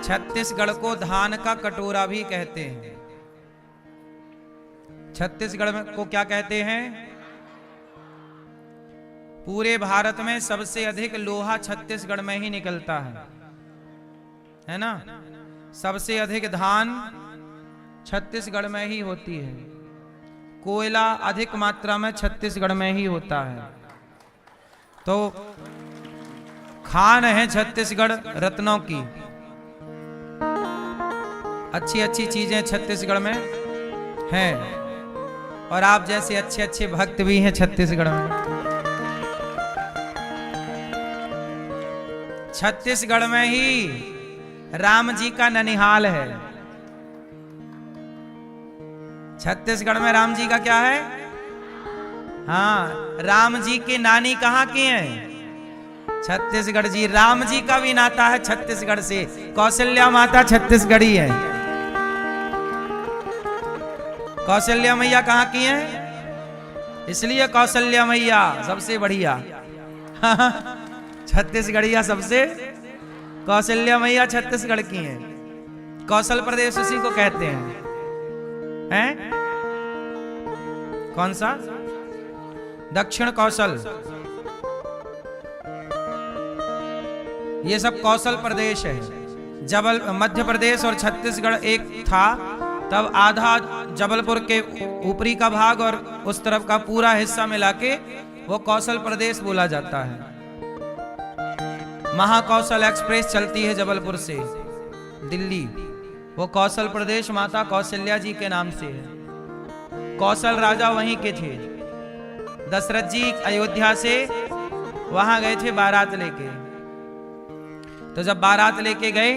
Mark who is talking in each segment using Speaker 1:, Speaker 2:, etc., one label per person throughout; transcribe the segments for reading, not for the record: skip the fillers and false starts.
Speaker 1: छत्तीसगढ़ को धान का कटोरा भी कहते हैं। छत्तीसगढ़ में को क्या कहते हैं? पूरे भारत में सबसे अधिक लोहा छत्तीसगढ़ में ही निकलता है ना? सबसे अधिक धान छत्तीसगढ़ में ही होती है। कोयला अधिक मात्रा में छत्तीसगढ़ में ही होता है। तो खान है छत्तीसगढ़ रत्नों की। अच्छी अच्छी चीजें छत्तीसगढ़ में हैं और आप जैसे अच्छे अच्छे भक्त भी हैं छत्तीसगढ़ में। छत्तीसगढ़ में ही राम जी का ननिहाल है। छत्तीसगढ़ में राम जी का क्या है? हाँ, राम जी की नानी कहाँ की हैं? छत्तीसगढ़ जी। राम जी का भी नाता है छत्तीसगढ़ से। कौशल्या माता छत्तीसगढ़ी है। कौशल्या मैया कहाँ की हैं? इसलिए कौशल्या मैया सबसे बढ़िया। छत्तीसगढ़िया सबसे। कौशल्या मैया छत्तीसगढ़ की हैं। कौशल प्रदेश उसी को कहते हैं। कौन सा? दक्षिण कौशल। ये सब कौशल प्रदेश है। मध्य प्रदेश और छत्तीसगढ़ एक था, तब आधा जबलपुर के ऊपरी का भाग और उस तरफ का पूरा हिस्सा मिला के वो कौशल प्रदेश बोला जाता है। महाकौशल एक्सप्रेस चलती है जबलपुर से दिल्ली। वो कौशल प्रदेश माता कौशल्या जी के नाम से है। कौशल राजा वहीं के थे। दशरथ जी अयोध्या से वहां गए थे बारात लेके। तो जब बारात लेके गए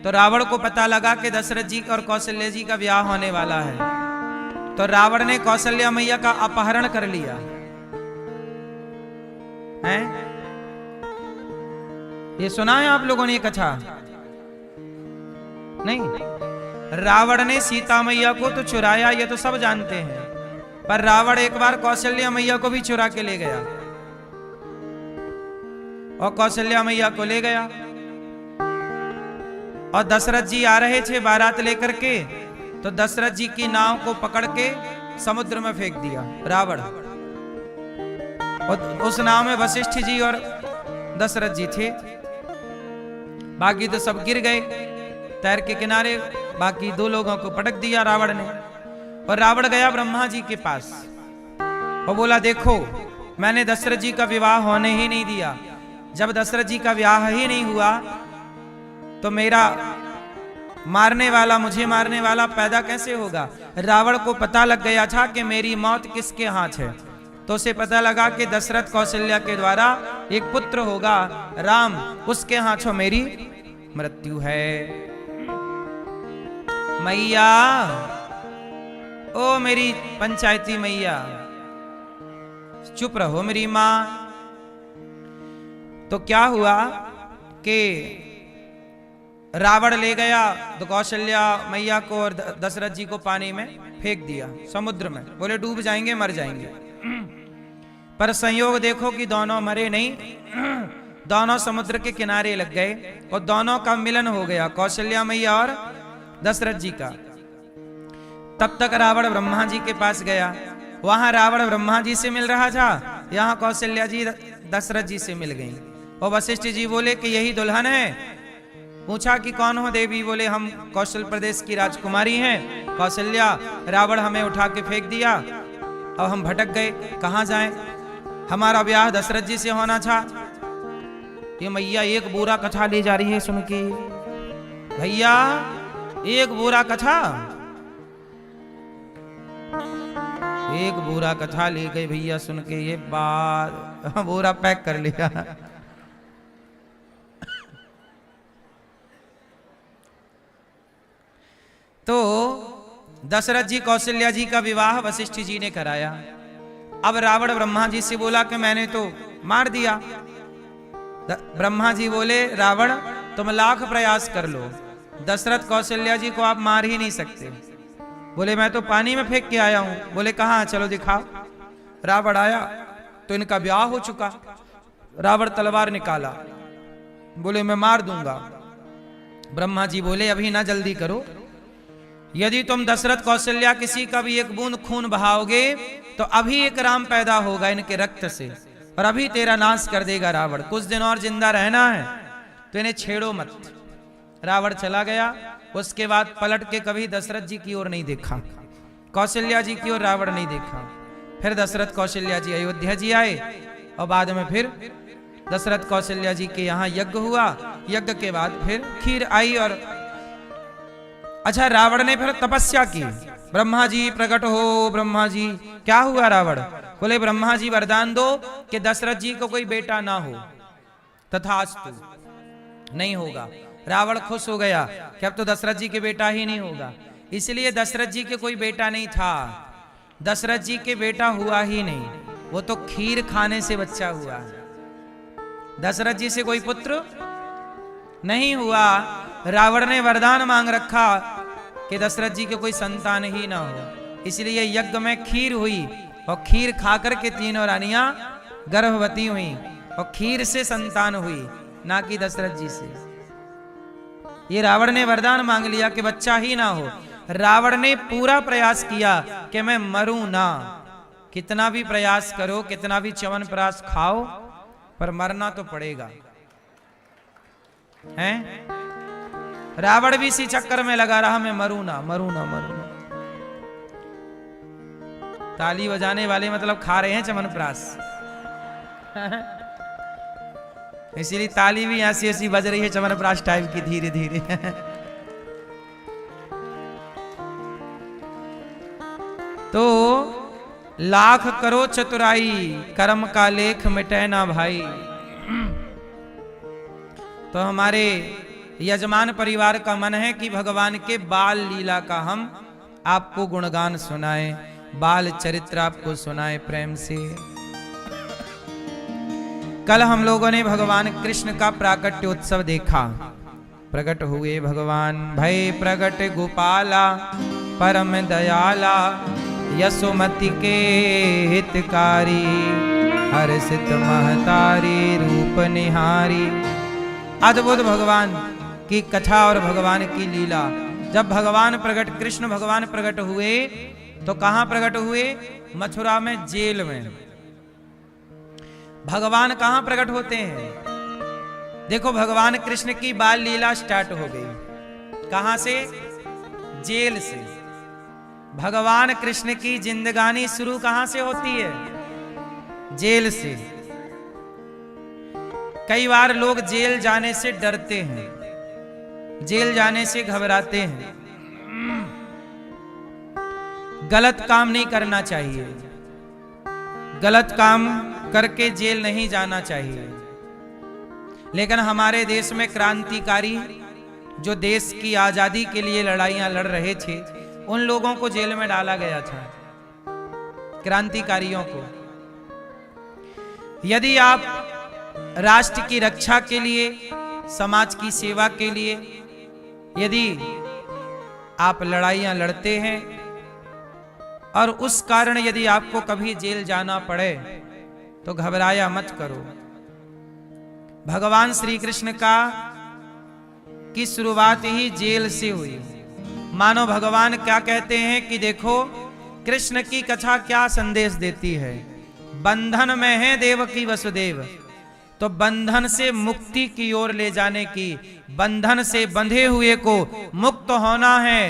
Speaker 1: तो रावण को पता लगा कि दशरथ जी और कौशल्या जी का ब्याह होने वाला है। तो रावण ने कौशल्या मैया का अपहरण कर लिया है। ये सुना है आप लोगों ने? ये कथा नहीं? रावण ने सीता मैया को तो चुराया, ये तो सब जानते हैं। पर रावण एक बार कौशल्या मैया को भी चुरा के ले गया और कौशल्या मैया को ले गया। और दशरथ जी आ रहे थे बारात लेकर के, तो दशरथ जी की नाव को पकड़ के समुद्र में फेंक दिया रावण। और उस नाव में वशिष्ठ जी और दशरथ जी थे। बाकी तो सब गिर गए तैर के किनारे। बाकी दो लोगों को पटक दिया रावण ने। और रावण गया ब्रह्मा जी के पास और बोला, देखो मैंने दशरथ जी का विवाह होने ही नहीं दिया। जब दशरथ जी का विवाह ही नहीं हुआ तो मेरा मारने वाला, मुझे मारने वाला पैदा कैसे होगा? रावण को पता लग गया था कि मेरी मौत किसके हाथ है। तो उसे पता लगा कि दशरथ कौशल्या के द्वारा एक पुत्र होगा राम, उसके हाथों मेरी मृत्यु है। मैया, ओ मेरी पंचायती मैया, चुप रहो मेरी मां। तो क्या हुआ कि रावण ले गया तो कौशल्या मैया को और दशरथ जी को पानी में फेंक दिया समुद्र में। बोले डूब जाएंगे, मर जाएंगे। पर संयोग देखो कि दोनों मरे नहीं, दोनों समुद्र के किनारे लग गए और दोनों का मिलन हो गया, कौशल्या मैया और दशरथ जी का। तब तक रावण ब्रह्मा जी के पास गया। वहां रावण ब्रह्मा जी से मिल रहा था, यहाँ कौशल्या जी दशरथ जी से मिल गई। और वशिष्ठ जी बोले कि यही दुल्हन है। पूछा कि कौन हो देवी? बोले हम कौशल प्रदेश की राजकुमारी हैं कौशल्या। रावण हमें उठा के फेंक दिया और हम भटक गए, कहाँ जाएं? हमारा ब्याह दशरथ जी से होना था। ये मैया एक बोरा कथा ले जा रही है सुन के। भैया एक बोरा कथा, एक बोरा कथा ले गए भैया सुन के। ये बात बोरा पैक कर लिया। तो दशरथ जी कौशल्या जी का विवाह वशिष्ठ जी ने कराया। अब रावण ब्रह्मा जी से बोला कि मैंने तो मार दिया। ब्रह्मा जी बोले, रावण तुम लाख प्रयास कर लो, दशरथ कौशल्या जी को आप मार ही नहीं सकते। बोले मैं तो पानी में फेंक के आया हूं। बोले कहां, चलो दिखाओ। रावण आया तो इनका ब्याह हो चुका। रावण तलवार निकाला, बोले मैं मार दूंगा। ब्रह्मा जी बोले अभी ना जल्दी करो, यदि तुम दशरथ कौशल्या किसी का भी एक बूंद खून बहाओगे तो अभी एक राम पैदा होगा इनके रक्त से, और अभी तेरा नाश कर देगा रावण। कुछ दिन और जिंदा रहना है तो इन्हें छेड़ो मत। रावण चला गया। उसके बाद पलट के कभी दशरथ जी की ओर नहीं देखा, कौशल्या जी की ओर रावण नहीं देखा। फिर दशरथ कौशल्या जी अयोध्या जी आए और बाद में फिर दशरथ कौशल्या जी के यहाँ यज्ञ हुआ। यज्ञ के बाद फिर खीर आई। और अच्छा, रावण ने फिर तपस्या की। ब्रह्मा जी प्रकट हो, ब्रह्मा जी। क्या हुआ रावण? बोले ब्रह्मा जी वरदान दो कि दशरथ जी को कोई बेटा ना हो। तथास्तु, नहीं होगा। रावण खुश हो गया कि अब तो दशरथ जी के बेटा ही नहीं होगा। इसलिए दशरथ जी के कोई बेटा नहीं था, दशरथ जी के बेटा हुआ ही नहीं, वो तो खीर खाने से बच्चा हुआ। दशरथ जी से कोई पुत्र नहीं हुआ। रावण ने वरदान मांग रखा कि दशरथ जी के कोई संतान ही ना हो, इसलिए यज्ञ में खीर हुई और खीर खाकर के तीनों रानियां गर्भवती हुई और खीर से संतान हुई, ना कि दशरथ जी से। ये रावण ने वरदान मांग लिया कि बच्चा ही ना हो। रावण ने पूरा प्रयास किया कि मैं मरूं ना। कितना भी प्रयास करो, कितना भी च्यवनप्राश खाओ, पर मरना तो पड़ेगा। हैं? रावण भी इसी चक्कर में लगा रहा, मैं मरूं ना, मरूं ना, मरूं ना। ताली बजाने वाले मतलब खा रहे हैं च्यवनप्राश। इसीलिए ताली भी ऐसी ऐसी बज रही है च्यवनप्राश टाइप की, धीरे धीरे। तो लाख करो चतुराई, कर्म का लेख मिटे ना भाई। तो हमारे यजमान परिवार का मन है कि भगवान के बाल लीला का हम आपको गुणगान सुनाएं, बाल चरित्र आपको सुनाएं प्रेम से। कल हम लोगों ने भगवान कृष्ण का प्राकट्य उत्सव देखा। प्रकट हुए भगवान, भय प्रकट गोपाला परम दयाला, यशोमति के हितकारी, हर्षित महतारी रूप निहारी। अद्भुत भगवान की कथा और भगवान की लीला। जब भगवान प्रकट, कृष्ण भगवान प्रकट हुए तो कहां प्रकट हुए? मथुरा में, जेल में। भगवान कहां प्रकट होते हैं? देखो, भगवान कृष्ण की बाल लीला स्टार्ट हो गई। कहां से? जेल से। भगवान कृष्ण की जिंदगानी शुरू कहां से होती है? जेल से। कई बार लोग जेल जाने से डरते हैं, जेल जाने से घबराते हैं। गलत काम नहीं करना चाहिए, गलत काम करके जेल नहीं जाना चाहिए। लेकिन हमारे देश में क्रांतिकारी जो देश की आजादी के लिए लड़ाइयां लड़ रहे थे, उन लोगों को जेल में डाला गया था, क्रांतिकारियों को। यदि आप राष्ट्र की रक्षा के लिए, समाज की सेवा के लिए यदि आप लड़ाइयां लड़ते हैं और उस कारण यदि आपको कभी जेल जाना पड़े तो घबराया मत करो। भगवान श्री कृष्ण का की शुरुआत ही जेल से हुई। मानो भगवान क्या कहते हैं कि देखो, कृष्ण की कथा क्या संदेश देती है। बंधन में है देवकी वसुदेव, तो बंधन से मुक्ति की ओर ले जाने की, बंधन से बंधे हुए को मुक्त होना है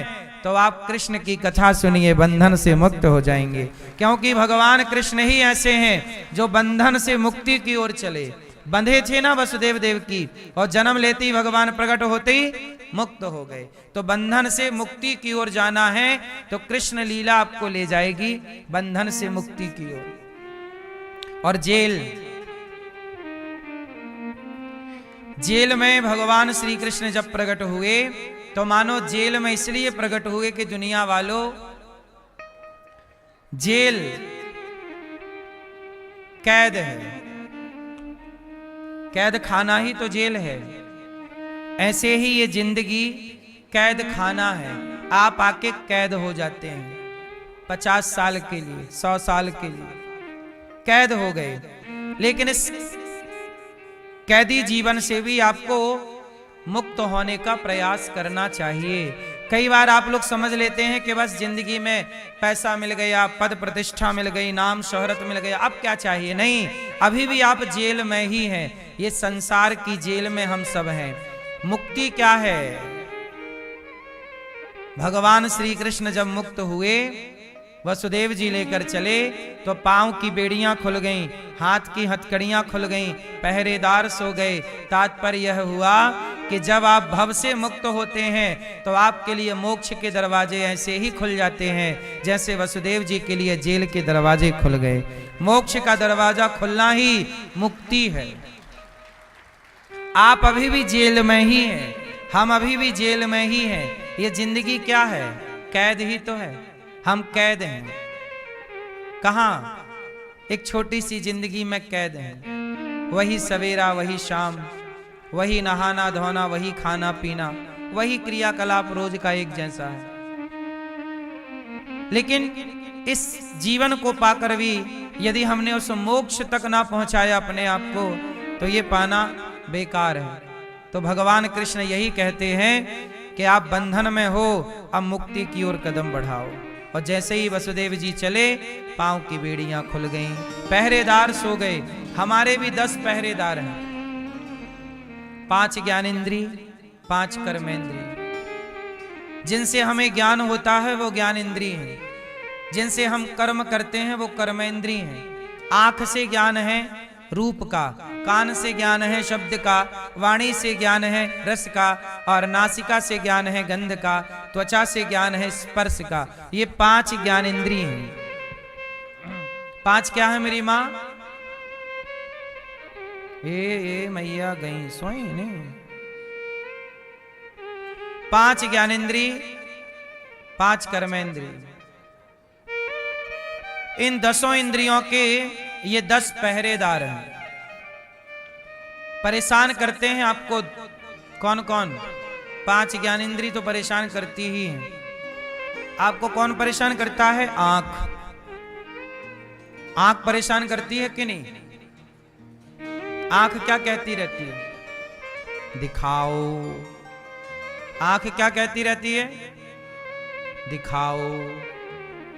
Speaker 1: तो आप कृष्ण की कथा सुनिए, बंधन से मुक्त हो जाएंगे। क्योंकि भगवान कृष्ण ही ऐसे हैं जो बंधन से मुक्ति की ओर चले। बंधे थे ना वसुदेव देव की, और जन्म लेते ही भगवान प्रकट होते ही मुक्त हो गए। तो बंधन से मुक्ति की ओर जाना है तो कृष्ण लीला आपको ले जाएगी बंधन से मुक्ति की ओर। और जेल में भगवान श्री कृष्ण जब प्रकट हुए तो मानो जेल में इसलिए प्रकट हुए कि दुनिया वालों, जेल कैद है, कैद खाना ही तो जेल है। ऐसे ही ये जिंदगी कैद खाना है। आप आके कैद हो जाते हैं 50 साल के लिए, 100 साल के लिए कैद हो गए। लेकिन इस कैदी जीवन से भी आपको मुक्त होने का प्रयास करना चाहिए। कई बार आप लोग समझ लेते हैं कि बस जिंदगी में पैसा मिल गया, पद प्रतिष्ठा मिल गई, नाम शोहरत मिल गया, अब क्या चाहिए। नहीं, अभी भी आप जेल में ही हैं। ये संसार की जेल में हम सब हैं। मुक्ति क्या है? भगवान श्री कृष्ण जब मुक्त हुए, वसुदेव जी लेकर चले तो पांव की बेड़ियां खुल गईं, हाथ की हथकड़ियां खुल गईं, पहरेदार सो गए। तात्पर्य यह हुआ कि जब आप भव से मुक्त होते हैं तो आपके लिए मोक्ष के दरवाजे ऐसे ही खुल जाते हैं जैसे वसुदेव जी के लिए जेल के दरवाजे खुल गए। मोक्ष का दरवाजा खुलना ही मुक्ति है। आप अभी भी जेल में ही हैं, हम अभी भी जेल में ही हैं। ये जिंदगी क्या है? कैद ही तो है। हम कैद हैं। कहां? एक छोटी सी जिंदगी में कैद हैं। वही सवेरा, वही शाम, वही नहाना धोना, वही खाना पीना, वही क्रियाकलाप रोज का एक जैसा है। लेकिन इस जीवन को पाकर भी यदि हमने उस मोक्ष तक ना पहुंचाया अपने आप को, तो ये पाना बेकार है। तो भगवान कृष्ण यही कहते हैं कि आप बंधन में हो, अब मुक्ति की ओर कदम बढ़ाओ। और जैसे ही वसुदेव जी चले, पांव की बेड़ियां खुल गईं, पहरेदार सो गए। हमारे भी 10 पहरेदार हैं। 5 ज्ञानेंद्रिय, 5 कर्मेंद्रिय। जिनसे हमें ज्ञान होता है वो ज्ञान इंद्रिय हैं, जिनसे हम कर्म करते हैं वो कर्मेंद्रिय हैं। आंख से ज्ञान है रूप का, कान से ज्ञान है शब्द का, वाणी से ज्ञान है रस का, और नासिका से ज्ञान है गंध का, त्वचा से ज्ञान है स्पर्श का। ये 5 ज्ञान इंद्रिय हैं। 5 क्या है मेरी माँ? ए मैया गई सोई नहीं। 5 ज्ञानेंद्रिय, 5 कर्मेंद्रिय। इन 10 इंद्रियों के ये 10 पहरेदार हैं। परेशान करते हैं आपको कौन कौन? 5 ज्ञानेंद्रिय तो परेशान करती ही हैं। आपको कौन परेशान करता है? आंख। आंख परेशान करती है कि नहीं? आंख क्या कहती रहती है? दिखाओ। आंख क्या कहती रहती है? दिखाओ,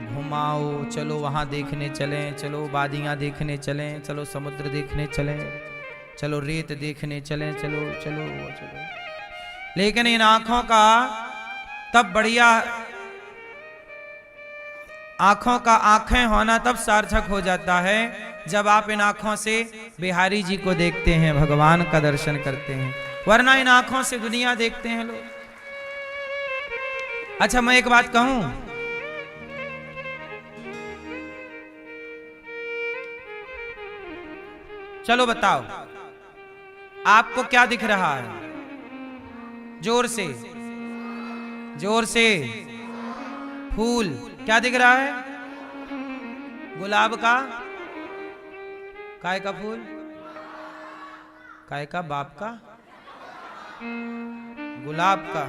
Speaker 1: घुमाओ, चलो वहां देखने चलें, चलो वादियां देखने चलें, चलो समुद्र देखने चलें, चलो रेत देखने चलें, चलो चलो चलो। लेकिन इन आंखों का तब बढ़िया, आंखों का आंखें होना तब सार्थक हो जाता है जब आप इन आंखों से बिहारी जी को देखते हैं, भगवान का दर्शन करते हैं। वरना इन आंखों से दुनिया देखते हैं लोग। अच्छा, मैं एक बात कहूं, चलो बताओ, आपको क्या दिख रहा है? जोर से, जोर से। फूल। क्या दिख रहा है? गुलाब का? काय का फूल? काय का? बाप का? गुलाब का।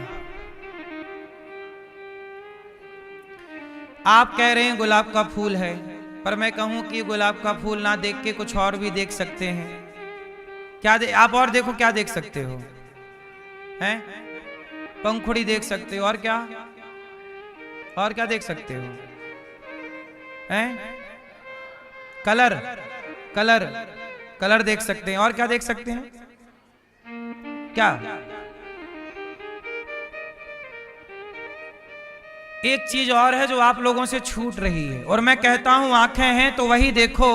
Speaker 1: आप कह रहे हैं गुलाब का फूल है, पर मैं कहूं कि गुलाब का फूल ना देख के कुछ और भी देख सकते हैं। क्या आप और देखो, क्या देख सकते हो? हैं? पंखुड़ी देख सकते हो। और क्या? और क्या देख सकते हो? हैं? कलर, कलर, कलर देख सकते हैं। और क्या देख सकते हैं? क्या? एक चीज और है जो आप लोगों से छूट रही है, और मैं कहता हूं आंखें हैं तो वही देखो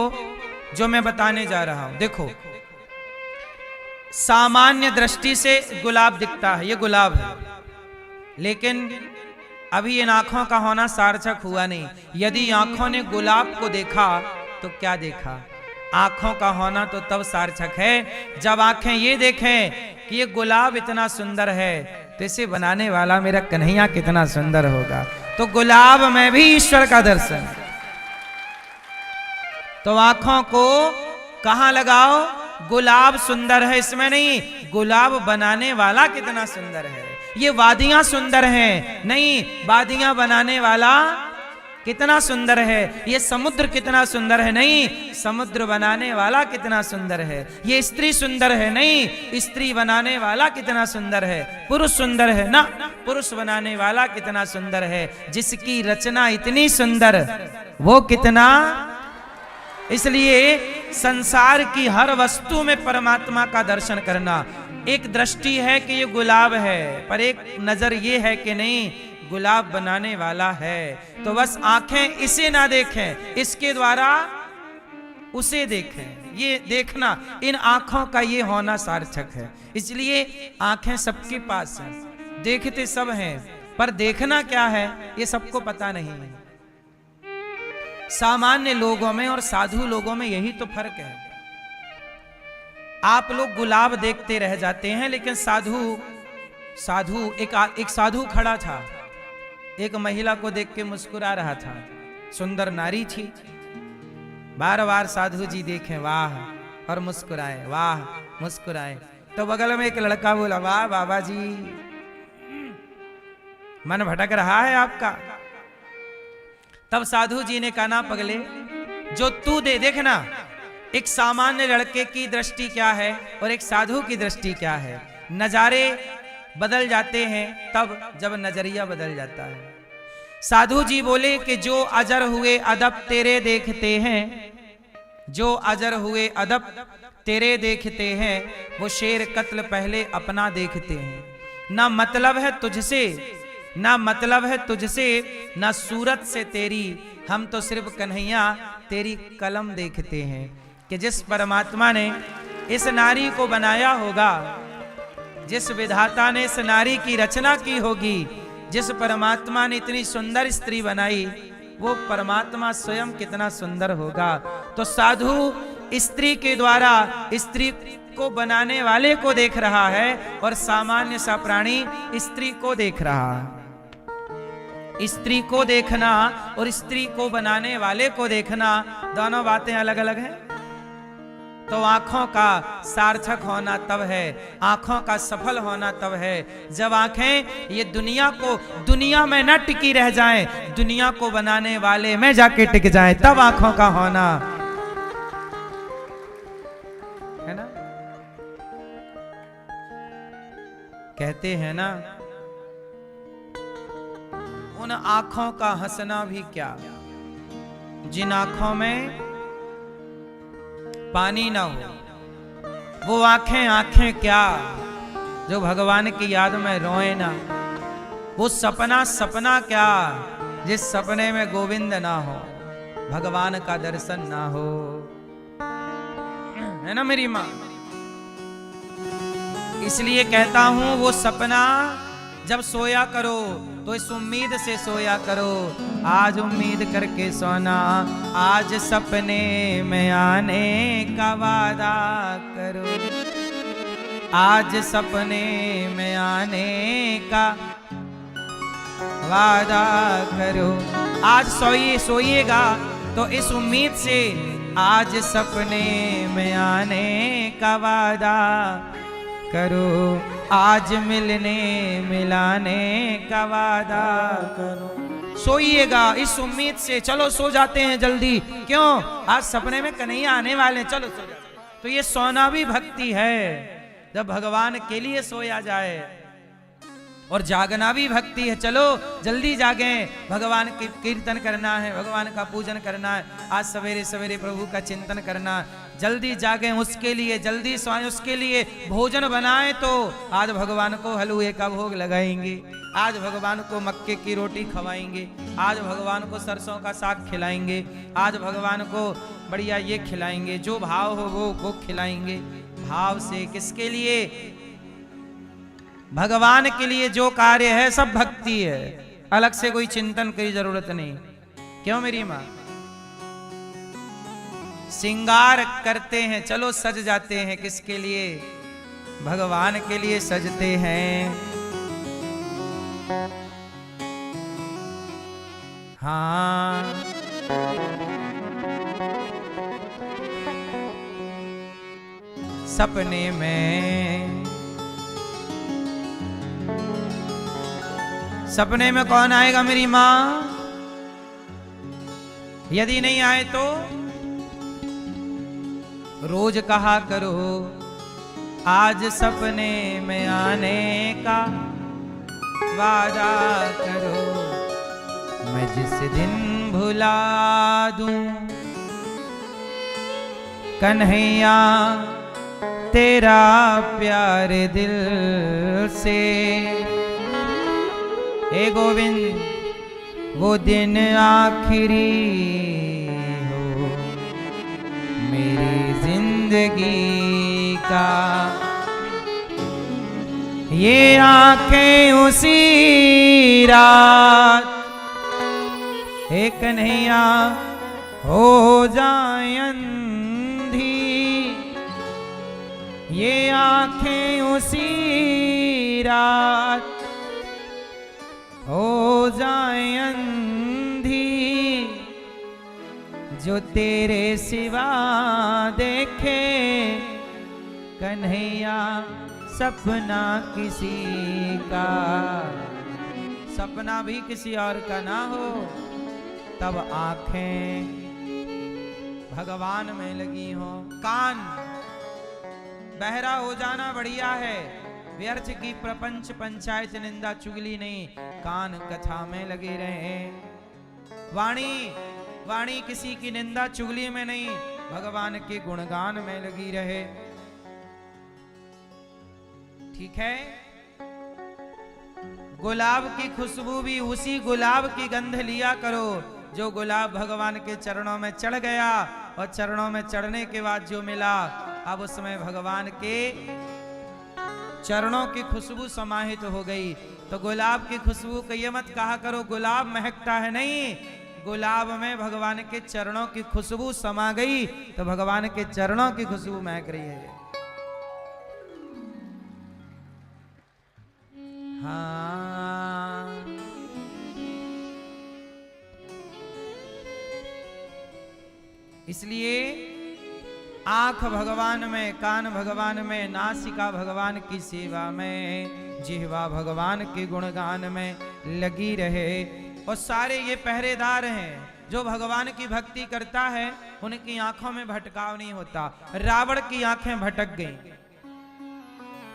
Speaker 1: जो मैं बताने जा रहा हूं। देखो, सामान्य दृष्टि से गुलाब दिखता है, ये गुलाब है, लेकिन अभी इन आंखों का होना सार्थक हुआ नहीं। यदि आंखों ने गुलाब को देखा तो क्या देखा? आंखों का होना तो तब सार्थक है जब आंखें ये देखें कि ये गुलाब इतना सुंदर है, तो इसे बनाने वाला मेरा कन्हैया कितना सुंदर होगा। तो गुलाब में भी ईश्वर का दर्शन। तो आंखों को कहां लगाओ? गुलाब सुंदर है इसमें नहीं, गुलाब बनाने वाला कितना सुंदर है। ये वादियां सुंदर हैं नहीं, वादियां बनाने वाला कितना सुंदर है, ये समुद्र कितना सुंदर है, नहीं समुद्र बनाने वाला कितना सुंदर है, ये स्त्री सुंदर है, नहीं स्त्री बनाने वाला कितना सुंदर है, पुरुष सुंदर है ना, पुरुष बनाने वाला कितना सुंदर है, जिसकी रचना इतनी सुंदर वो कितना। इसलिए संसार की हर वस्तु में परमात्मा का दर्शन करना। एक दृष्टि है कि ये गुलाब है, पर एक नजर ये है कि नहीं गुलाब बनाने वाला है, तो बस आंखें इसे ना देखें, इसके द्वारा उसे देखें। ये देखना, इन आंखों का ये होना सार्थक है। इसलिए आंखें सबके पास हैं, देखते सब हैं, पर देखना क्या है ये सबको पता नहीं है। सामान्य लोगों में और साधु लोगों में यही तो फर्क है। आप लोग गुलाब देखते रह जाते हैं, लेकिन साधु एक साधु खड़ा था, एक महिला को देख के मुस्कुरा रहा था, सुंदर नारी थी। बार बार साधु जी देखें वाह और मुस्कुराए, वाह मुस्कुराए। तो बगल में एक लड़का बोला वाह बाबा जी, मन भटक रहा है आपका। तब साधु जी ने कहा ना पगले, जो तू देखना, एक सामान्य लड़के की दृष्टि क्या है और एक साधु की दृष्टि क्या है। नजारे बदल जाते हैं तब जब नजरिया बदल जाता है। साधु जी बोले कि जो अजर हुए अदब तेरे देखते हैं, जो अजर हुए अदब तेरे देखते हैं, वो शेर कत्ल पहले अपना देखते हैं। ना मतलब है तुझसे, ना मतलब है तुझसे, ना सूरत से तेरी, हम तो सिर्फ कन्हैया तेरी कलम देखते हैं। कि जिस परमात्मा ने इस नारी को बनाया होगा, जिस विधाता ने इस नारी की रचना की होगी, जिस परमात्मा ने इतनी सुंदर स्त्री बनाई, वो परमात्मा स्वयं कितना सुंदर होगा। तो साधु स्त्री के द्वारा स्त्री को बनाने वाले को देख रहा है और सामान्य सा प्राणी स्त्री को देख रहा है। स्त्री को देखना और स्त्री को बनाने वाले को देखना, दोनों बातें अलग अलग हैं। तो आंखों का सार्थक होना तब है, आंखों का सफल होना तब है, जब आंखें ये दुनिया में न टिकी रह जाएं, दुनिया को बनाने वाले में जाके टिक जाएं, तब आंखों का होना है ना। कहते हैं ना, उन आंखों का हंसना भी क्या, जिन आंखों में पानी ना हो। वो आंखें क्या जो भगवान की याद में रोए ना। वो सपना क्या जिस सपने में गोविंद ना हो, भगवान का दर्शन ना हो, है ना मेरी माँ। इसलिए कहता हूं वो सपना जब सोया करो तो इस उम्मीद से सोया करो, आज उम्मीद करके सोना, आज सपने में आने का वादा करो, आज सपने में आने का वादा करो। आज सोइएगा तो इस उम्मीद से, आज सपने में आने का वादा करो, आज मिलाने का वादा करो। सोइएगा इस उम्मीद से, चलो सो जाते हैं जल्दी, क्यों, आज सपने में कन्हैया आने वाले, चलो सो जाते। तो ये सोना भी भक्ति है, जब भगवान के लिए सोया जाए। और जागना भी भक्ति है, चलो जल्दी जागें, भगवान की कीर्तन करना है, भगवान का पूजन करना है, आज सवेरे सवेरे प्रभु का चिंतन करना, जल्दी जागें उसके लिए, जल्दी सोएं उसके लिए। भोजन बनाएं तो आज भगवान को हलवे का भोग लगाएंगे, आज भगवान को मक्के की रोटी खवाएंगे, आज भगवान को सरसों का साग खिलाएंगे, आज भगवान को बढ़िया ये खिलाएंगे, जो भाव हो वो खिलाएंगे। भाव से किसके लिए, भगवान के लिए जो कार्य है सब भक्ति है, अलग से कोई चिंतन की जरूरत नहीं। क्यों मेरी माँ, श्रृंगार करते हैं, चलो सज जाते हैं, किसके लिए, भगवान के लिए सजते हैं। हाँ सपने में कौन आएगा मेरी माँ, यदि नहीं आए तो रोज कहा करो आज सपने में आने का वादा करो, मैं जिस दिन भुला दूं कन्हैया तेरा प्यार दिल से। हे गोविंद वो दिन आखिरी हो मेरी जिंदगी का, ये आंखें उसी रात हे कन्हैया हो जाए अंधी, ये आंखें उसी रात हो जाए अंधी, जो तेरे सिवा देखे कन्हैया सपना किसी का, सपना भी किसी और का ना हो, तब आंखें भगवान में लगी हो। कान बहरा हो जाना बढ़िया है, व्यर्थ की प्रपंच पंचायत निंदा चुगली नहीं, कान कथा में लगे रहे। वाणी वाणी किसी की निंदा चुगली में नहीं, भगवान के गुणगान में लगी रहे। ठीक है, गुलाब की खुशबू भी उसी गुलाब की गंध लिया करो जो गुलाब भगवान के चरणों में चढ़ गया, और चरणों में चढ़ने के बाद जो मिला, अब उसमें भगवान के चरणों की खुशबू समाहित हो गई। तो गुलाब की खुशबू को ये मत कहा करो गुलाब महकता है, नहीं, गुलाब में भगवान के चरणों की खुशबू समा गई, तो भगवान के चरणों की खुशबू महक रही है। हाँ, इसलिए आंख भगवान में, कान भगवान में, नासिका भगवान की सेवा में, जिह्वा भगवान के गुणगान में लगी रहे। और सारे ये पहरेदार हैं, जो भगवान की भक्ति करता है उनकी आंखों में भटकाव नहीं होता। रावण की आंखें भटक गईं,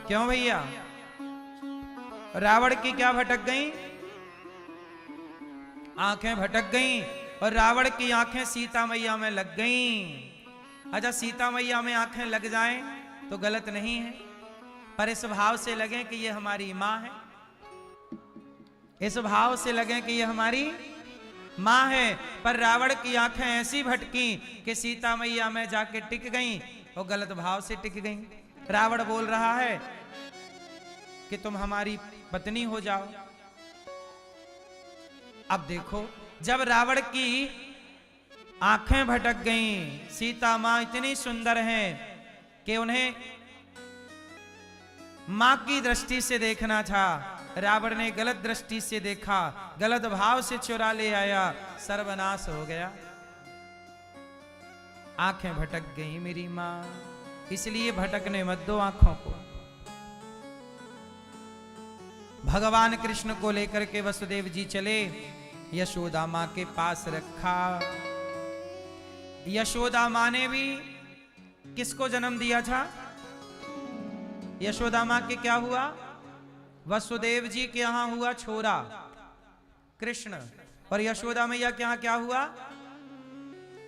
Speaker 1: क्यों भैया? रावण की क्या भटक गईं? आंखें भटक गईं, और रावण की आंखें सीता मैया में लग गईं। अच्छा, सीता मैया में आंखें लग जाएं तो गलत नहीं है, पर इस भाव से लगे कि ये हमारी माँ है, इस भाव से लगे कि ये हमारी माँ है। पर रावण की आंखें ऐसी भटकी कि सीता मैया में जाके टिक गईं, और गलत भाव से टिक गईं। रावण बोल रहा है कि तुम हमारी पत्नी हो जाओ। अब देखो, जब रावण की आंखें भटक गईं, सीता मां इतनी सुंदर हैं कि उन्हें मां की दृष्टि से देखना था, रावण ने गलत दृष्टि से देखा, गलत भाव से चुरा ले आया, सर्वनाश हो गया। आंखें भटक गई मेरी मां, इसलिए भटकने मत दो आंखों को। भगवान कृष्ण को लेकर के वसुदेव जी चले, यशोदा मां के पास रखा। यशोदा मां ने भी किसको जन्म दिया था? यशोदा मां के क्या हुआ? वसुदेव जी के यहां हुआ छोरा कृष्ण, और यशोदा मैया के यहां क्या हुआ?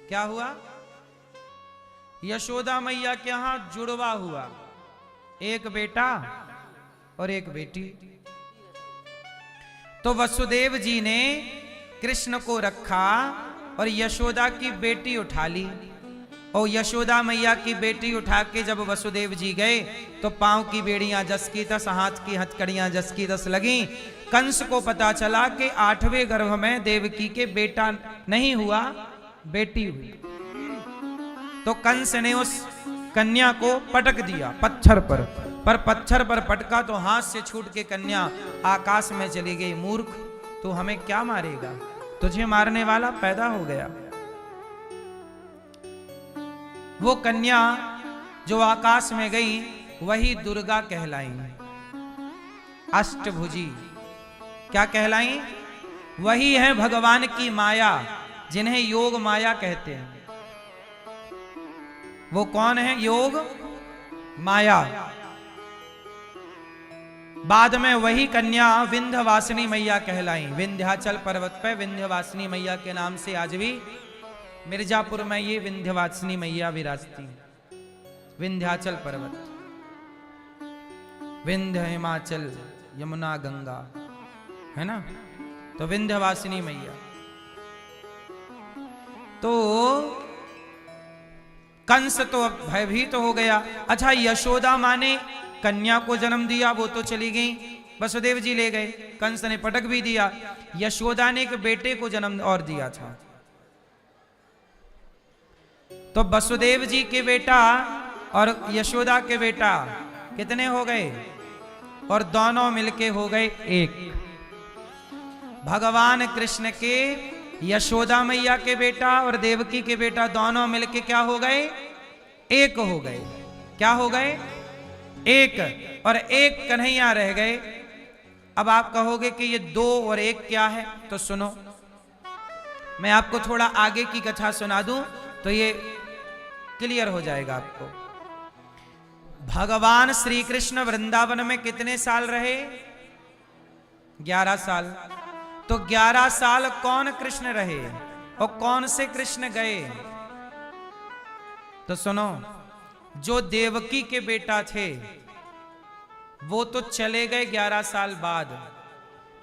Speaker 1: क्या हुआ? यशोदा मैया के यहां जुड़वा हुआ, एक बेटा और एक बेटी। तो वसुदेव जी ने कृष्ण को रखा और यशोदा की बेटी उठा ली, और यशोदा मैया की बेटी उठा के जब वसुदेव जी गए तो पांव की बेड़ियां जस की तस, हाथ की हथकड़ियां जस की तस लगी। कंस को पता चला कि 8वें गर्भ में देवकी के बेटा नहीं हुआ, बेटी हुई। तो कंस ने उस कन्या को पटक दिया पत्थर पर पत्थर पर पटका तो हाथ से छूट के कन्या आकाश में चली गई। मूर्ख, तू हमें क्या मारेगा? तुझे मारने वाला पैदा हो गया। वो कन्या जो आकाश में गई वही दुर्गा कहलाई, अष्टभुजी। क्या कहलाई? वही है भगवान की माया, जिन्हें योग माया कहते हैं। वो कौन है? योग माया। बाद में वही कन्या विंध्यवासिनी मैया कहलाई। विंध्याचल पर्वत पे विंध्यवासिनी मैया के नाम से आज भी मिर्जापुर में ये विंध्यवासिनी मैया विराजती। विंध्याचल पर्वत, विंध्य, हिमाचल, यमुना, गंगा, है ना। तो विंध्यवासिनी मैया। तो कंस तो अब भयभीत हो गया। अच्छा, यशोदा माँ ने कन्या को जन्म दिया, वो तो चली गई, वसुदेव जी ले गए, कंस ने पटक भी दिया। यशोदा ने एक बेटे को जन्म और दिया था। तो वसुदेव जी के बेटा और यशोदा के बेटा कितने हो गए? और दोनों मिलके हो गए एक। भगवान कृष्ण के यशोदा मैया के बेटा और देवकी के बेटा दोनों मिलके क्या हो गए? एक हो गए। क्या हो गए? एक। और एक कन्हैया रह गए। अब आप कहोगे कि ये दो और एक क्या है? तो सुनो, मैं आपको थोड़ा आगे की कथा सुना दूं तो ये क्लियर हो जाएगा आपको। भगवान श्री कृष्ण वृंदावन में कितने साल रहे? 11 साल। तो 11 साल कौन कृष्ण रहे और कौन से कृष्ण गए? तो सुनो, जो देवकी के बेटा थे वो तो चले गए 11 साल बाद,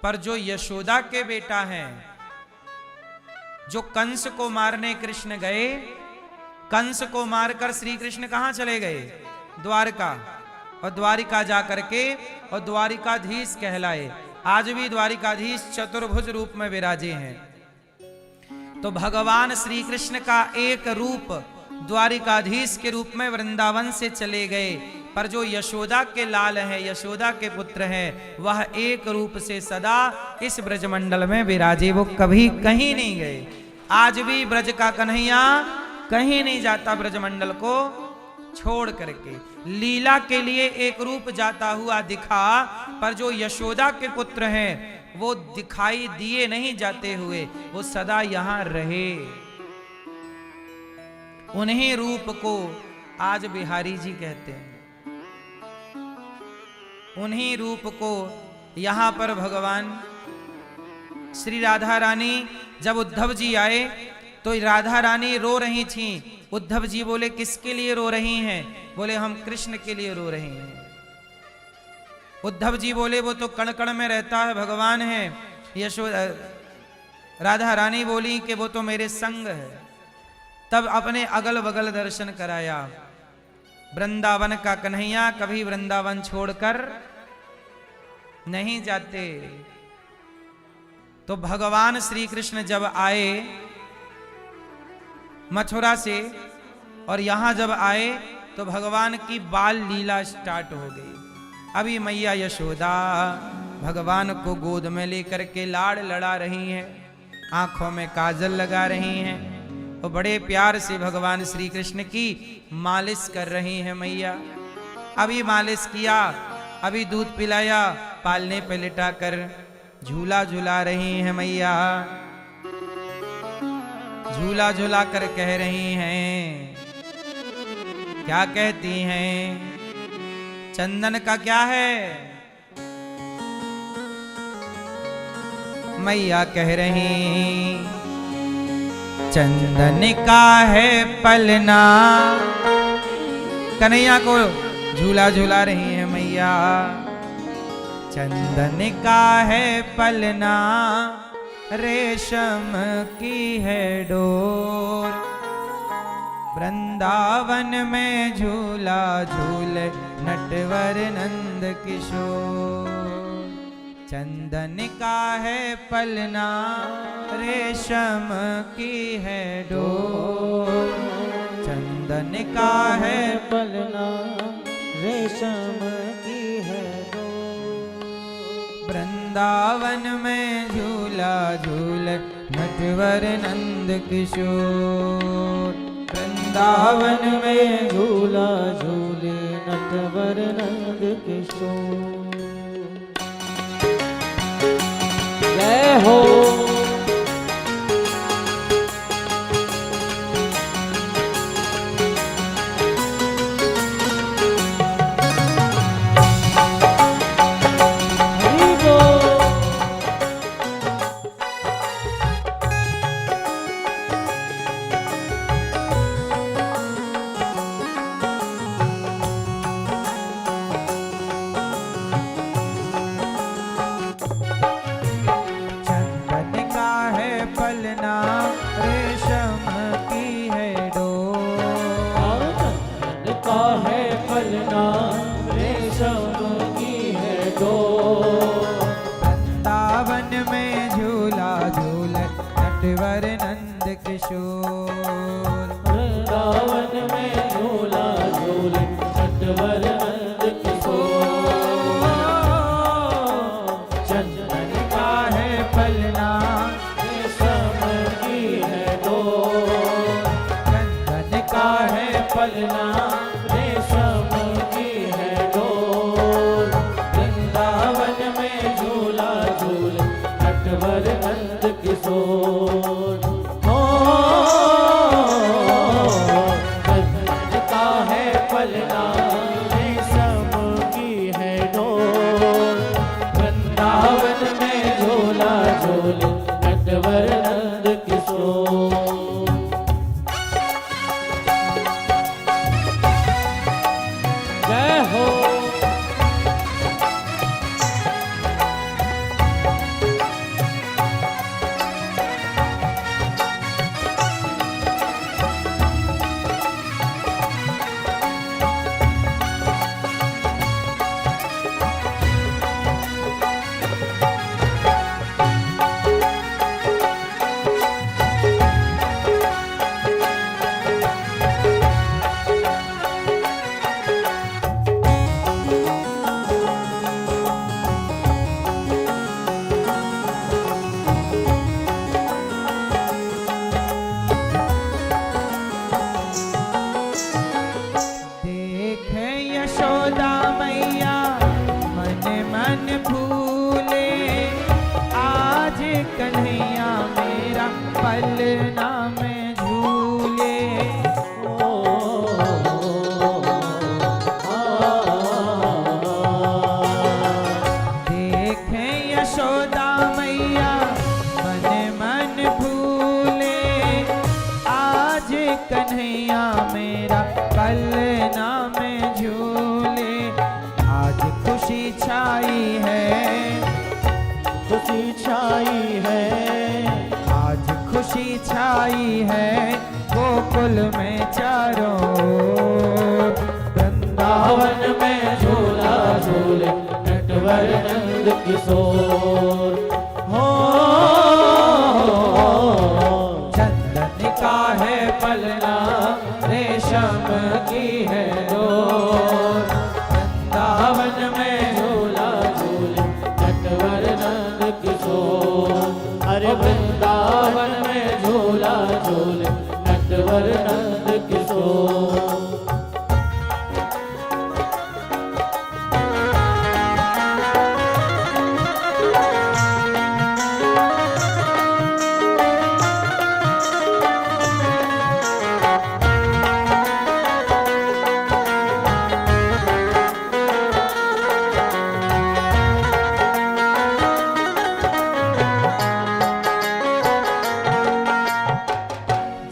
Speaker 1: पर जो यशोदा के बेटा हैं, जो कंस को मारने कृष्ण गए, कंस को मारकर श्री कृष्ण कहां चले गए? द्वारका। और द्वारिका जाकर के और द्वारिकाधीश कहलाए। आज भी द्वारिकाधीश चतुर्भुज रूप में विराजे हैं। तो भगवान श्री कृष्ण का एक रूप द्वारिकाधीश के रूप में वृंदावन से चले गए, पर जो यशोदा के लाल हैं, यशोदा के पुत्र हैं, वह एक रूप से सदा इस ब्रजमंडल में विराजे। वो कभी कहीं नहीं गए। आज भी ब्रज का कन्हैया कहीं नहीं जाता ब्रजमंडल को छोड़ करके। लीला के लिए एक रूप जाता हुआ दिखा, पर जो यशोदा के पुत्र हैं वो दिखाई दिए नहीं जाते हुए, वो सदा यहां रहे। उन्हीं रूप को आज बिहारी जी कहते हैं। उन्हीं रूप को यहां पर भगवान श्री राधा रानी, जब उद्धव जी आए तो राधा रानी रो रही थीं। उद्धव जी बोले किसके लिए रो रही हैं? बोले हम कृष्ण के लिए रो रही हैं। उद्धव जी बोले वो तो कण कण में रहता है, भगवान है। यशोदा राधा रानी बोली कि वो तो मेरे संग है। तब अपने अगल बगल दर्शन कराया। वृंदावन का कन्हैया कभी वृंदावन छोड़कर नहीं जाते। तो भगवान श्री कृष्ण जब आए मथुरा से और यहां जब आए तो भगवान की बाल लीला स्टार्ट हो गई। अभी मैया यशोदा भगवान को गोद में लेकर के लाड़ लड़ा रही हैं, आंखों में काजल लगा रही हैं और बड़े प्यार से भगवान श्री कृष्ण की मालिश कर रही हैं मैया। अभी मालिश किया, अभी दूध पिलाया, पालने पे लिटा कर झूला झूला रही हैं मैया। झूला झूला कर कह रही हैं, क्या कहती हैं? चंदन का क्या है? मैया कह रही चंदन का है पलना। कन्हैया को झूला झूला रही है मैया। चंदन का है पलना, रेशम की है डोर। वृंदावन में झूला झूले नटवर नंद किशोर। चंदन का है पलना, रेशम की है डोर। चंदन का है
Speaker 2: पलना, रेशम की है डोर।
Speaker 1: वृंदावन में झूला झूले नटवर नंद किशोर।
Speaker 2: वृंदावन में झूला झूले नटवर नंद किशोर। जय हो है पलना रेशम की है डोर।
Speaker 1: वृंदावन में झूला झूले नटवर नंद किशोर।
Speaker 2: वृंदावन में झूला झूले नटवर नंद किशोर। चंदन का है पलना रेशम की है डोर। चंदन का है पलना रेशम की है डोर। वृंदावन में झूला झूले नटवर नंद किशोर। हो चंदन का है पलना रेशम की है डोर। वृंदावन में झूला झूले नटवर नंद किशोर। जय हो
Speaker 1: देखे यशोदा मैया मन मन भूले। आज कन्हैया मेरा पलना में झूले। देखे यशोदा मैया मन मन भूले। आज कन्हैया मेरा पलना में झूले। आज खुशी छाई है,
Speaker 2: खुशी छाई है।
Speaker 1: आज खुशी छाई है गोकुल में चारों ओर।
Speaker 2: वृंदावन में झूला झूले नटवर नंद किशोर। हो चंदन का है पलना रेशम की है डोर। वृंदावन में झूला झूले नटवर नंद किशोर। अरे वृंदावन में झूला झूले नटवर नंद किशोर।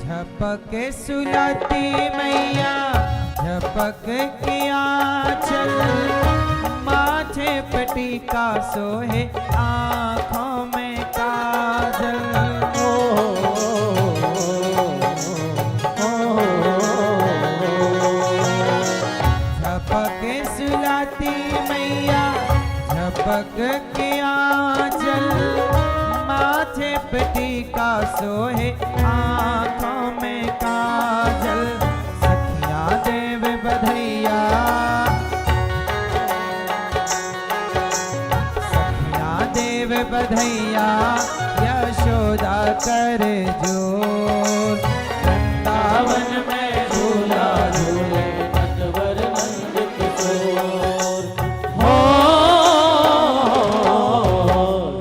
Speaker 1: झपक सुलाती मैया झपक किया चल। माथे पटीका सोहे आँखों में काजल। झपक सुलाती मैया झपक किया चल। माथे पटीका सोहे आँखों में काजल। सखिया देव बधैया, सखिया देव बधैया यशोदा कर जोर।
Speaker 2: वृंदावन में झूला झूले नटवर नंद किशोर। हो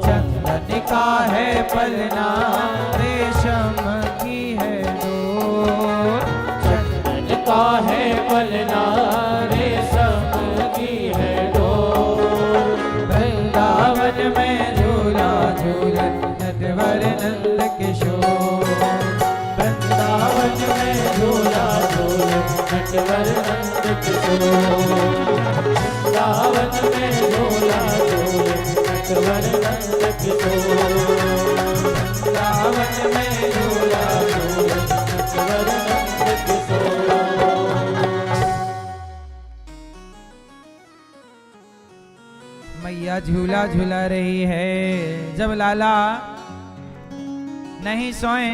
Speaker 2: चंदन का है पलना रेशम की है डोर। चंदन का है पलना रेशम की है डोर। वृंदावन में झूला झूले नटवर नंद किशोर। वृंदावन में झूला झूले नटवर नंद किशोर। वृंदावन में झूला झूले नटवर नंद किशोर। वृंदावन में झूला झूले नटवर नंद किशोर।
Speaker 1: मैया झूला झूला रही है। जब लाला नहीं सोए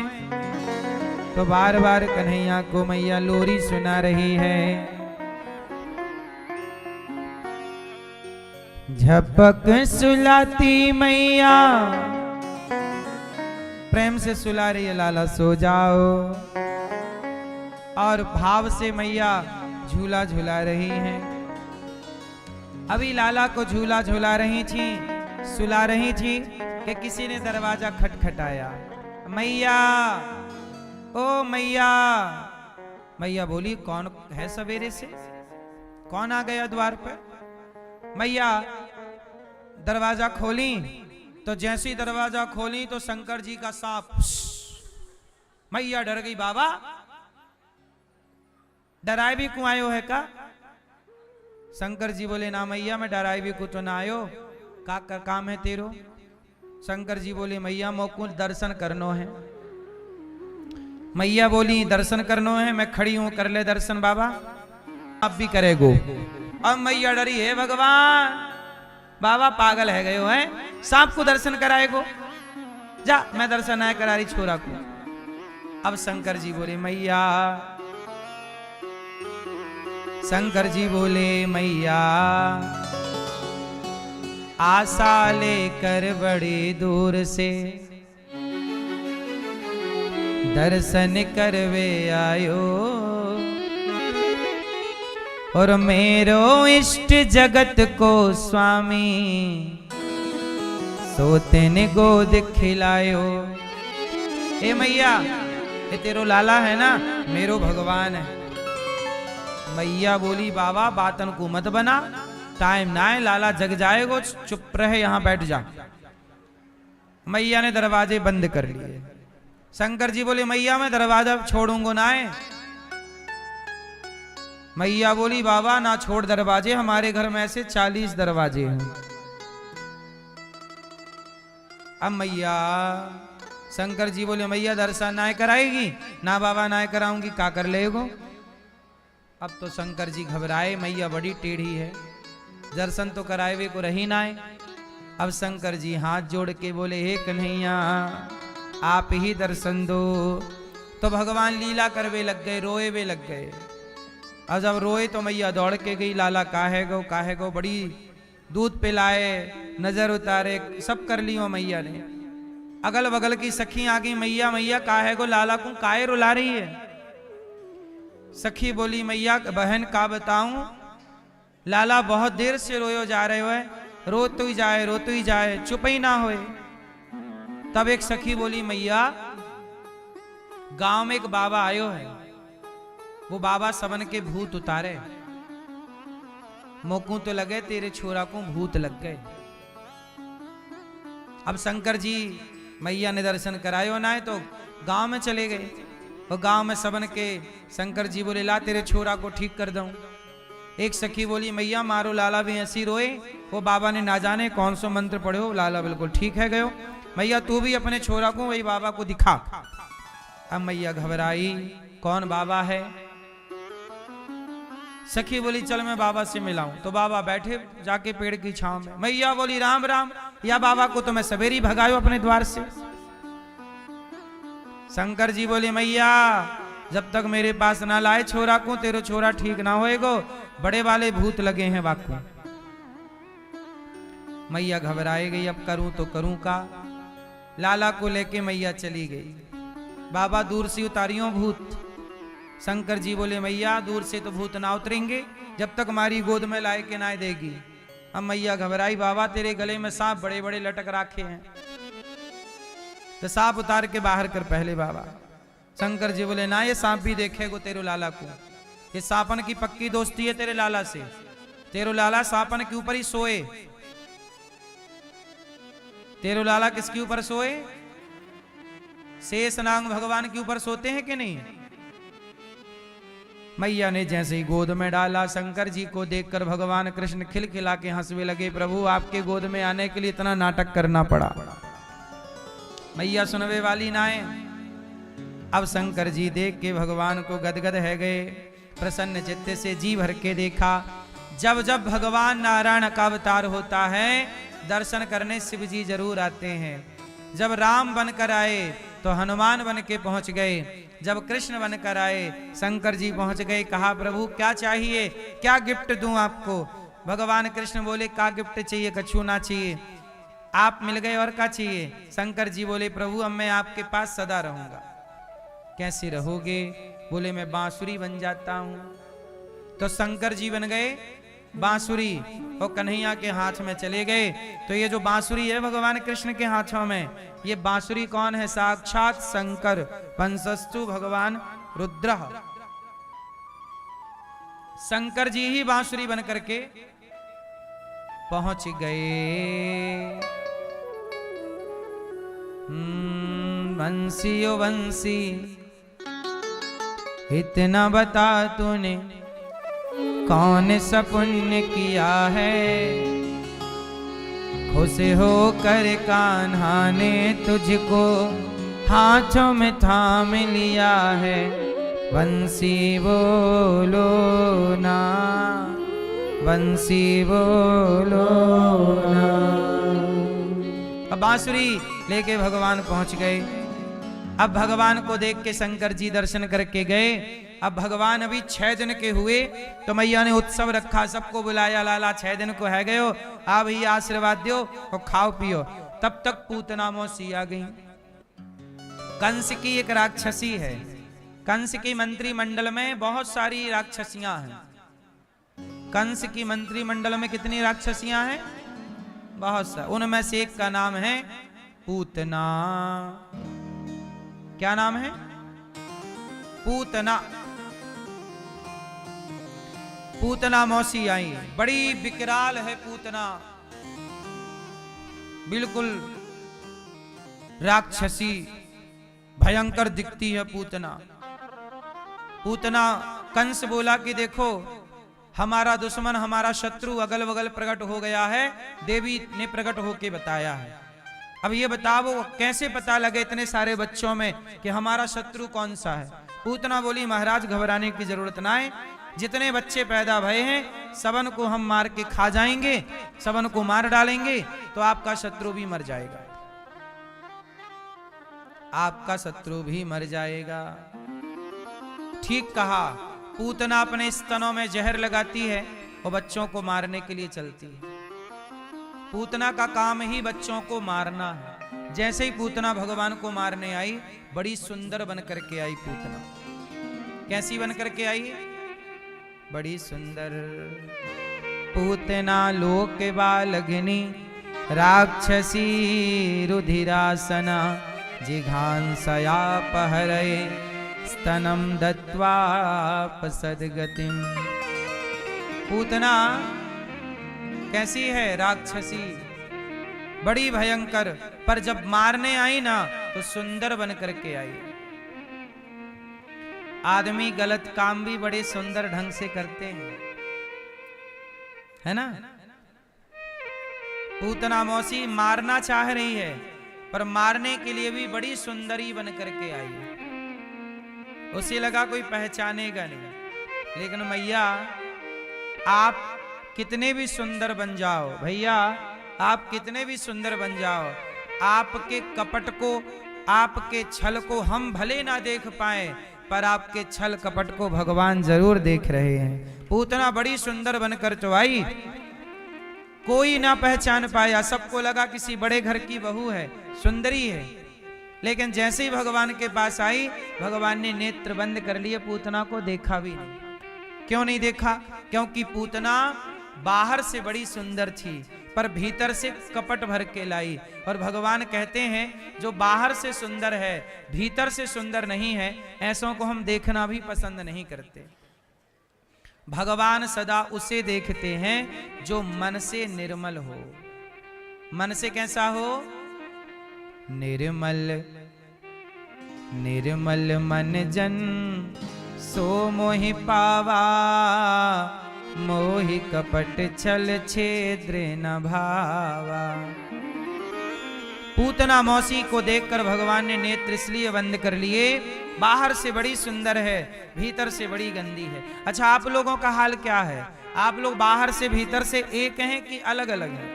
Speaker 1: तो बार बार कन्हैया को मैया लोरी सुना रही है। झपक सुलाती मैया, प्रेम से सुला रही है, लाला सो जाओ। और भाव से मैया झूला झूला रही हैं। अभी लाला को झूला झूला रही थी, सुला रही थी कि किसी ने दरवाजा खटखटाया। मैया, ओ मैया। मैया बोली कौन है सवेरे से, कौन आ गया द्वार पर। मैया दरवाजा खोली तो जैसी दरवाजा खोली तो शंकर जी का सांप। मैया डर गई। बाबा डराए भी क्यों आयो है का। शंकर जी बोले ना मैया मैं डराए भी को तो ना आयो, का काम है तेरो। शंकर जी बोले मैया मोको दर्शन करनो है। मैया बोली दर्शन करनो है, मैं खड़ी हूं, कर ले दर्शन बाबा। अब भी करेगो। अब मैया डरी है भगवान, बाबा पागल है गयो है, सांप को दर्शन कराएगो। जा मैं दर्शन आए करा रही छोरा को। अब शंकर जी बोले मैया, शंकर जी बोले मैया आशा लेकर बड़ी दूर से दर्शन करवे आयो। और मेरो इष्ट जगत को स्वामी सोते ने गोद खिलायो। ए मैया ये तेरो लाला है ना, मेरो भगवान है। मैया बोली बाबा बातन को मत बना, टाइम ना है, लाला जग जाएगो, चुप रहे यहां बैठ जा। मैया ने दरवाजे बंद कर लिए। शंकर जी बोले मैया मैं दरवाजा छोड़ूंगा ना है। मैया बोली बाबा ना छोड़ दरवाजे, हमारे घर में ऐसे 40 दरवाजे हैं। अब मैया, शंकर जी बोले मैया दर्शन ना कराएगी ना बाबा ना कराऊंगी, का कर लेगो। अब तो शंकर जी घबराए, मैया बड़ी टेढ़ी है, दर्शन तो कराए वे को रही ना है। अब शंकर जी हाथ जोड़ के बोले हे कन्हैया आप ही दर्शन दो। तो भगवान लीला करवे लग गए, रोए वे लग गए। और जब रोए तो मैया दौड़ के गई, लाला काहे गो, बड़ी दूध पिलाए, नजर उतारे, सब कर लियो मैया ने। अगल बगल की सखी आ गई, मैया मैया काहे गो, लाला को काहे रुला रही है। सखी बोली मैया बहन का बताऊं, लाला बहुत देर से रोयो जा रहे हो, रोतो ही जाए, चुप ही ना होए। तब एक सखी बोली मैया गांव में एक बाबा आयो है, वो बाबा सबन के भूत उतारे, मोकू तो लगे तेरे छोरा को भूत लग गए। अब शंकर जी मैया ने दर्शन करायो ना है तो गांव में चले गए। और गांव में सबन के शंकर जी बोले ला तेरे छोरा को ठीक कर दूं। एक सखी बोली मैया मारो लाला भी ऐसी रोए, वो बाबा ने ना जाने कौन सा मंत्र पढ़े हो, लाला बिल्कुल ठीक है गयो। मैया तू भी अपने छोरा को वही बाबा को दिखा। अब मैया घबराई, कौन बाबा है। सखी बोली चल मैं बाबा से मिलाऊं। तो बाबा बैठे जाके पेड़ की छांव में। मैया बोली राम राम, या बाबा को तो मैं सवेरी भगायो अपने द्वार से। शंकर जी बोले मैया जब तक मेरे पास ना लाए छोरा को, तेरो छोरा ठीक ना होएगो, बड़े वाले भूत लगे हैं बाकू। मैया घबराए गई, अब करूं तो करूं का। लाला को लेके मैया चली गई। बाबा दूर से उतारियों भूत। शंकर जी बोले मैया दूर से तो भूत ना उतरेंगे जब तक हमारी गोद में लाए के ना देगी। अब मैया घबराई, बाबा तेरे गले में सांप बड़े बड़े लटक रखे हैं, तो सांप उतार के बाहर कर पहले बाबा। शंकर जी बोले ना ये सांप भी देखेगो तेरे लाला को, ये सांपन की पक्की दोस्ती है तेरे लाला से। तेरो लाला सांपन के ऊपर ही सोए। तेरो लाला किसके ऊपर सोए? शेष नाग भगवान के ऊपर सोते हैं कि नहीं। मैया ने जैसे ही गोद में डाला, शंकर जी को देखकर भगवान कृष्ण खिलखिला के हंसने लगे। प्रभु आपके गोद में आने के लिए इतना नाटक करना पड़ा। मैया सुनवे वाली ना है। अब शंकर जी देख के भगवान को गदगद है गए। प्रसन्न चित्त से जी भर के देखा, जब जब भगवान नारायण का अवतार होता है दर्शन करने शिव जी जरूर आते हैं। जब राम बनकर आए तो हनुमान बन के पहुंच गए, जब कृष्ण बनकर आए शंकर जी पहुंच गए। कहा प्रभु क्या चाहिए, क्या गिफ्ट दूं आपको। भगवान कृष्ण बोले का गिफ्ट चाहिए, कछु ना चाहिए, आप मिल गए और क्या चाहिए। शंकर जी बोले प्रभु अब मैं आपके पास सदा रहूंगा। कैसे रहोगे, बोले मैं बांसुरी बन जाता हूं। तो शंकर जी बन गए बांसुरी और कन्हैया के हाथ में चले गए। तो ये जो बांसुरी है भगवान कृष्ण के हाथों में, ये बांसुरी कौन है, साक्षात शंकर पंचस्तु भगवान रुद्र। शंकर जी ही बांसुरी बन करके पहुंच गए। बंसियो बंसी इतना बता तूने कौन सा पुण्य किया है, खुश हो कर कान्हा ने तुझको हाथों में थाम लिया है। बंसी बोलो ना, बंसी बोलो ना। अब बांसुरी लेके भगवान पहुंच गए। अब भगवान को देख के शंकर जी दर्शन करके गए। अब भगवान अभी 6 दिन के हुए तो मैया ने उत्सव रखा, सबको बुलाया, लाला 6 दिन को है गए हो, आ भैया आशीर्वाद दो और खाओ पियो। तब तक पूतना मौसी आ गई। कंस की एक राक्षसी है। कंस की मंत्रिमंडल में बहुत सारी राक्षसियां हैं। कंस की मंत्रिमंडल में कितनी राक्षसियां हैं, बहुत सा। उनमें से एक का नाम है पूतना। क्या नाम है, पूतना। पूतना मौसी आई, बड़ी विकराल है पूतना, बिल्कुल राक्षसी भयंकर दिखती है पूतना। पूतना कंस बोला कि देखो हमारा दुश्मन, हमारा शत्रु अगल बगल प्रकट हो गया है, देवी ने प्रकट होके बताया है। अब ये बताओ कैसे पता लगे इतने सारे बच्चों में कि हमारा शत्रु कौन सा है। पूतना बोली महाराज घबराने की जरूरत ना है, जितने बच्चे पैदा भये हैं सबन को हम मार के खा जाएंगे, सबन को मार डालेंगे तो आपका शत्रु भी मर जाएगा, आपका शत्रु भी मर जाएगा। ठीक कहा। पूतना अपने स्तनों में जहर लगाती है और बच्चों को मारने के लिए चलती है। पूतना का काम ही बच्चों को मारना है। जैसे ही पूतना भगवान को मारने आई, बड़ी सुंदर बन करके आई पूतना। कैसी बन करके आई, बड़ी सुंदर। पूतना लोक बालग्नि राक्षसी रुधिरासना जिघांसया पहरये स्तनम दत्वापसद्गतिम। पूतना कैसी है, राक्षसी, बड़ी भयंकर, पर जब मारने आई ना तो सुंदर बन करके आई। आदमी गलत काम भी बड़े सुंदर ढंग से करते हैं, है ना। पूतना मौसी मारना चाह रही है पर मारने के लिए भी बड़ी सुंदरी बन करके आई। उसे लगा कोई पहचानेगा नहीं, लेकिन मैया आप कितने भी सुंदर बन जाओ, भैया आप कितने भी सुंदर बन जाओ, आपके कपट को, आपके छल को हम भले ना देख पाए पर आपके छल कपट को भगवान जरूर देख रहे हैं। पूतना बड़ी सुंदर बनकर तो आई, कोई ना पहचान पाया, सबको लगा किसी बड़े घर की बहू है, सुंदरी है। लेकिन जैसे ही भगवान के पास आई, भगवान ने नेत्र बंद कर लिए, पूतना को देखा भी नहीं। क्यों नहीं देखा, क्योंकि पूतना बाहर से बड़ी सुंदर थी पर भीतर से कपट भर के लाई। और भगवान कहते हैं जो बाहर से सुंदर है भीतर से सुंदर नहीं है, ऐसों को हम देखना भी पसंद नहीं करते। भगवान सदा उसे देखते हैं जो मन से निर्मल हो। मन से कैसा हो, निर्मल। निर्मल मन जन सो मोहि पावा, मोहि कपट छल छेद्र न भावा। पूतना मौसी को देखकर भगवान ने नेत्र इसलिए बंद कर लिए, बाहर से बड़ी सुंदर है, भीतर से बड़ी गंदी है। अच्छा आप लोगों का हाल क्या है, आप लोग बाहर से भीतर से एक हैं कि अलग अलग हैं?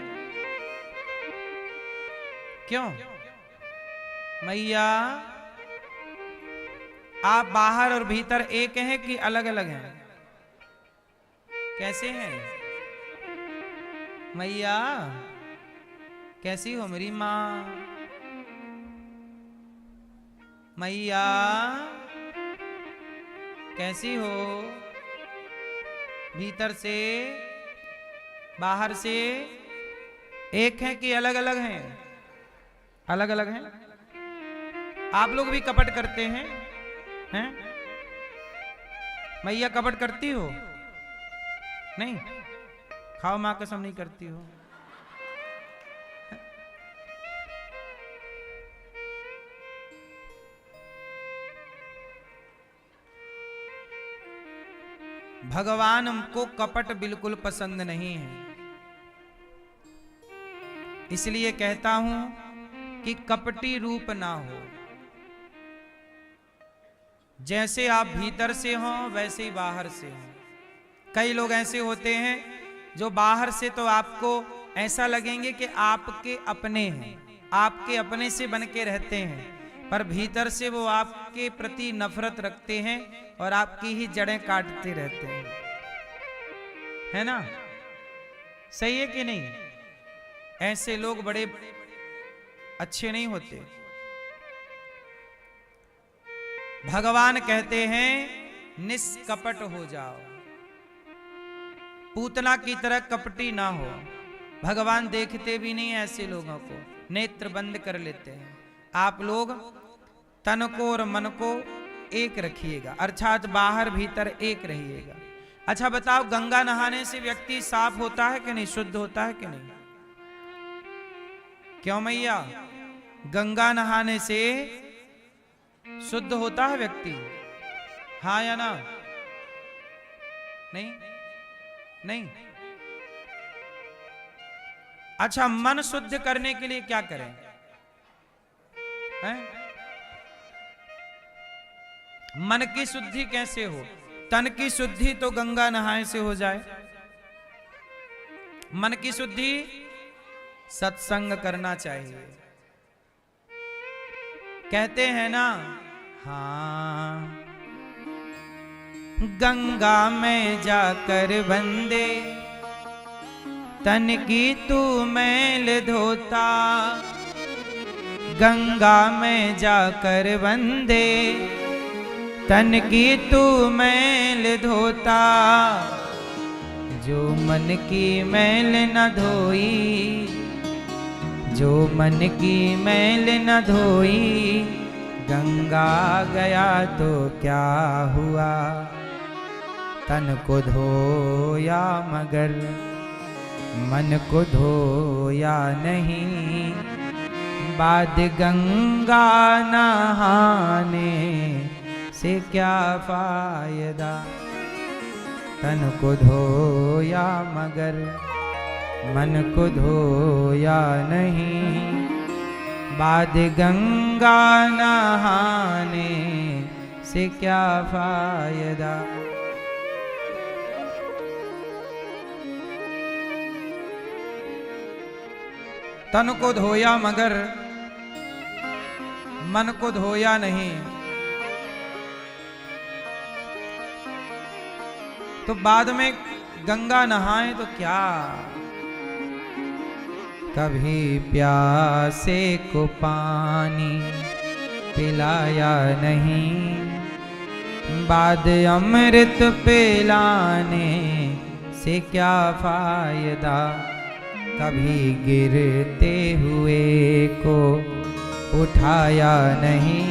Speaker 1: क्यों मैया? आप बाहर और भीतर एक हैं कि अलग अलग हैं? कैसे हैं मैया? कैसी हो मेरी माँ? मैया कैसी हो? भीतर से बाहर से एक है कि अलग अलग हैं? अलग अलग हैं। आप लोग भी कपट करते हैं? हैं मैया? कपट करती हो? नहीं, खाओ मां कसम नहीं करती हो। भगवान को कपट बिल्कुल पसंद नहीं है, इसलिए कहता हूं कि कपटी रूप ना हो। जैसे आप भीतर से हो वैसे ही बाहर से हो। कई लोग ऐसे होते हैं जो बाहर से तो आपको ऐसा लगेंगे कि आपके अपने हैं, आपके अपने से बन के रहते हैं, पर भीतर से वो आपके प्रति नफरत रखते हैं और आपकी ही जड़ें काटते रहते हैं। है ना? सही है कि नहीं? ऐसे लोग बड़े अच्छे नहीं होते। भगवान कहते हैं निष्कपट हो जाओ, पूतना की तरह कपटी ना हो। भगवान देखते भी नहीं ऐसे लोगों को, नेत्र बंद कर लेते हैं। आप लोग तन को और मन को एक रखिएगा, अर्थात बाहर भीतर एक रहिएगा। अच्छा बताओ, गंगा नहाने से व्यक्ति साफ होता है कि नहीं, शुद्ध होता है कि नहीं? क्यों मैया? गंगा नहाने से शुद्ध होता है व्यक्ति? हाँ या ना? नहीं? नहीं। अच्छा, मन शुद्ध करने के लिए क्या करें? हैं? मन की शुद्धि कैसे हो? तन की शुद्धि तो गंगा नहाए से हो जाए। मन की शुद्धि सत्संग करना चाहिए। कहते हैं ना, हाँ गंगा में जाकर बंदे तन की तू मैल धोता, गंगा में जाकर बंदे तन की तू मैल धोता, जो मन की मैल न धोई, जो मन की मैल न धोई, गंगा गया तो क्या हुआ, तन को धोया मगर मन को धोया नहीं, बाद गंगा नहाने से क्या फायदा, तन को धोया मगर मन को धोया नहीं, बाद गंगा नहाने से क्या फायदा। तन को धोया मगर मन को धोया नहीं, तो बाद में गंगा नहाए तो क्या। कभी प्यासे को पानी पिलाया नहीं, बाद अमृत पिलाने से क्या फायदा, कभी गिरते हुए को उठाया नहीं,